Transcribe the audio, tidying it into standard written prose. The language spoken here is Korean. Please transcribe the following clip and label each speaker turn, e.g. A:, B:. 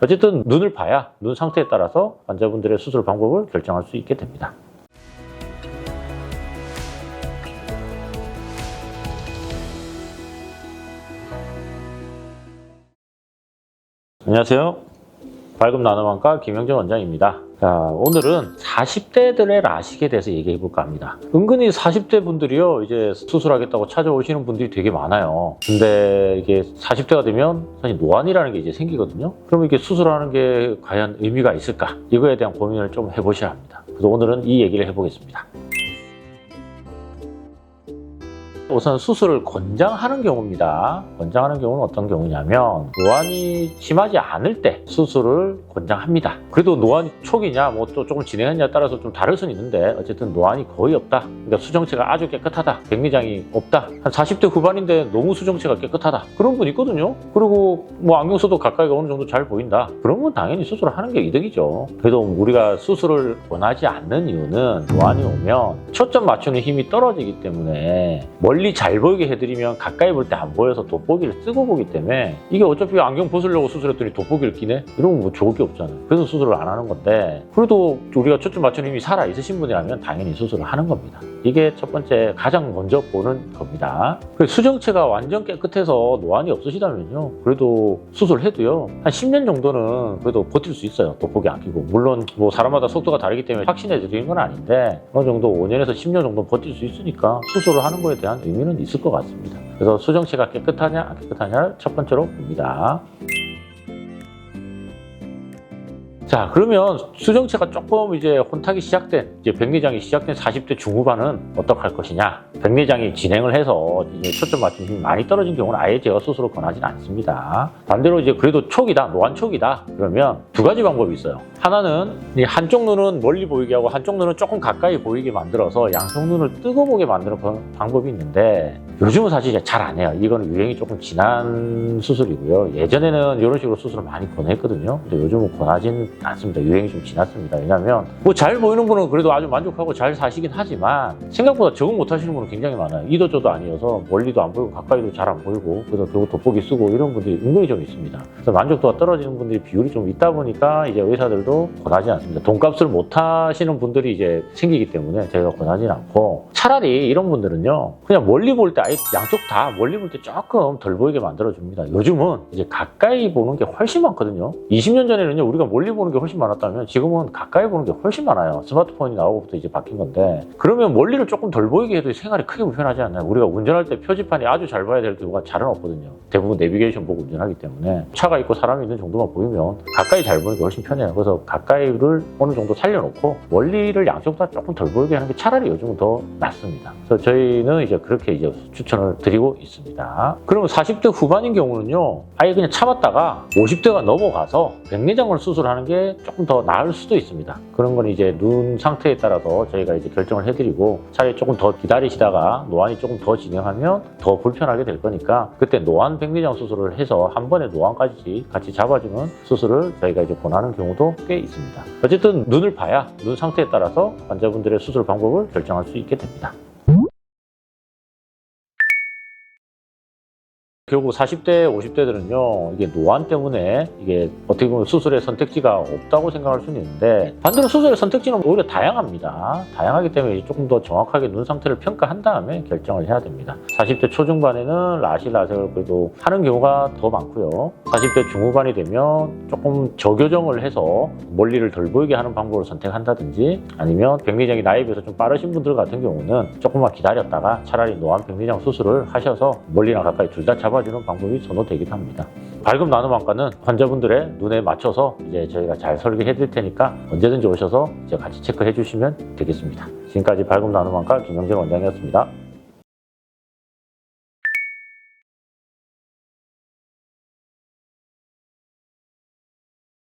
A: 어쨌든 눈을 봐야 눈 상태에 따라서 환자분들의 수술 방법을 결정할 수 있게 됩니다. 안녕하세요. 밝음 나눔안과 김영준 원장입니다. 자, 오늘은 40대들의 라식에 대해서 얘기해 볼까 합니다. 은근히 40대 분들이요, 이제 수술하겠다고 찾아오시는 분들이 되게 많아요. 근데 이게 40대가 되면 사실 노안이라는 게 이제 생기거든요. 그러면 이게 수술하는 게 과연 의미가 있을까? 이거에 대한 고민을 좀 해보셔야 합니다. 그래서 오늘은 이 얘기를 해보겠습니다. 우선 수술을 권장하는 경우입니다. 권장하는 경우는 어떤 경우냐면 노안이 심하지 않을 때 수술을 권장합니다. 그래도 노안이 초기냐 뭐 또 조금 진행했냐에 따라서 좀 다를 수는 있는데 어쨌든 노안이 거의 없다. 그러니까 수정체가 아주 깨끗하다. 백내장이 없다. 한 40대 후반인데 너무 수정체가 깨끗하다. 그런 분 있거든요. 그리고 뭐 안경 써도 가까이가 어느 정도 잘 보인다. 그러면 당연히 수술을 하는 게 이득이죠. 그래도 우리가 수술을 원하지 않는 이유는 노안이 오면 초점 맞추는 힘이 떨어지기 때문에 멀리 잘 보이게 해드리면 가까이 볼 때 안 보여서 돋보기를 쓰고 보기 때문에 이게 어차피 안경 벗으려고 수술했더니 돋보기를 끼네? 이러면 뭐 좋을 게 없잖아요. 그래서 수술을 안 하는 건데 그래도 우리가 초점 맞추는 힘이 살아있으신 분이라면 당연히 수술을 하는 겁니다. 이게 첫 번째 가장 먼저 보는 겁니다. 수정체가 완전 깨끗해서 노안이 없으시다면요. 그래도 수술해도요. 한 10년 정도는 그래도 버틸 수 있어요. 돋보기 안 끼고. 물론 뭐 사람마다 속도가 다르기 때문에 확신해 드리는 건 아닌데 어느 정도 5년에서 10년 정도 버틸 수 있으니까 수술을 하는 거에 대한 의미는 있을 것 같습니다. 그래서 수정체가 깨끗하냐 안 깨끗하냐를 첫 번째로 봅니다. 자, 그러면 수정체가 조금 이제 혼탁이 시작된, 이제 백내장이 시작된 40대 중후반은 어떻게 할 것이냐? 백내장이 진행을 해서 이제 초점 맞춤 힘이 많이 떨어진 경우는 아예 제가 수술을 권하지는 않습니다. 반대로 이제 그래도 초기다, 노안 초기다. 그러면 두 가지 방법이 있어요. 하나는 한쪽 눈은 멀리 보이게 하고 한쪽 눈은 조금 가까이 보이게 만들어서 양쪽 눈을 뜨고 보게 만드는 방법이 있는데 요즘은 사실 잘 안 해요. 이거는 유행이 조금 지난 수술이고요. 예전에는 이런 식으로 수술을 많이 권했거든요. 근데 요즘은 권하진 않습니다. 유행이 좀 지났습니다. 왜냐하면 뭐 잘 보이는 분은 그래도 아주 만족하고 잘 사시긴 하지만 생각보다 적응 못 하시는 분은 굉장히 많아요. 이도저도 아니어서 멀리도 안 보이고 가까이도 잘 안 보이고 그래서 결국 돋보기 쓰고 이런 분들이 은근히 좀 있습니다. 그래서 만족도가 떨어지는 분들이 비율이 좀 있다 보니까 이제 의사들도 권하지 않습니다. 돈값을 못 하시는 분들이 이제 생기기 때문에 저희가 권하지는 않고 차라리 이런 분들은요 그냥 멀리 볼 때 아예 양쪽 다 멀리 볼 때 조금 덜 보이게 만들어줍니다. 요즘은 이제 가까이 보는 게 훨씬 많거든요. 20년 전에는요 우리가 멀리 보는 게 훨씬 많았다면 지금은 가까이 보는 게 훨씬 많아요. 스마트폰이 나오고부터 이제 바뀐 건데 그러면 멀리를 조금 덜 보이게 해도 생활이 크게 불편하지 않나요? 우리가 운전할 때 표지판이 아주 잘 봐야 될 경우가 잘은 없거든요. 대부분 내비게이션 보고 운전하기 때문에 차가 있고 사람이 있는 정도만 보이면 가까이 잘 보는 게 훨씬 편해요. 그래서 가까이를 어느 정도 살려놓고 멀리를 양쪽 다 조금 덜 보이게 하는 게 차라리 요즘은 더 낫습니다. 그래서 저희는 이제 그렇게 이제 추천을 드리고 있습니다. 그러면 40대 후반인 경우는요 아예 그냥 참았다가 50대가 넘어가서 백내장을 수술하는 게 조금 더 나을 수도 있습니다. 그런 건 이제 눈 상태에 따라서 저희가 이제 결정을 해드리고 차라리 조금 더 기다리시다가 노안이 조금 더 진행하면 더 불편하게 될 거니까 그때 노안 백내장 수술을 해서 한 번에 노안까지 같이 잡아주는 수술을 저희가 이제 권하는 경우도 꽤 있습니다. 어쨌든 눈을 봐야 눈 상태에 따라서 환자분들의 수술 방법을 결정할 수 있게 됩니다. 결국 40대, 50대들은요, 이게 노안 때문에 이게 어떻게 보면 수술의 선택지가 없다고 생각할 수는 있는데 반대로 수술의 선택지는 오히려 다양합니다. 다양하기 때문에 조금 더 정확하게 눈 상태를 평가한 다음에 결정을 해야 됩니다. 40대 초중반에는 라식을 그래도 하는 경우가 더 많고요. 40대 중후반이 되면 조금 저교정을 해서 멀리를 덜 보이게 하는 방법을 선택한다든지 아니면 백내장이 나이에 비해서 좀 빠르신 분들 같은 경우는 조금만 기다렸다가 차라리 노안 백내장 수술을 하셔서 멀리랑 가까이 둘 다 잡아주는 방법이 선호되기도 합니다. 밝음 나눔안과는 환자분들의 눈에 맞춰서 이제 저희가 잘 설계해 드릴 테니까 언제든지 오셔서 이제 같이 체크해 주시면 되겠습니다. 지금까지 밝음 나눔안과 김영준 원장이었습니다.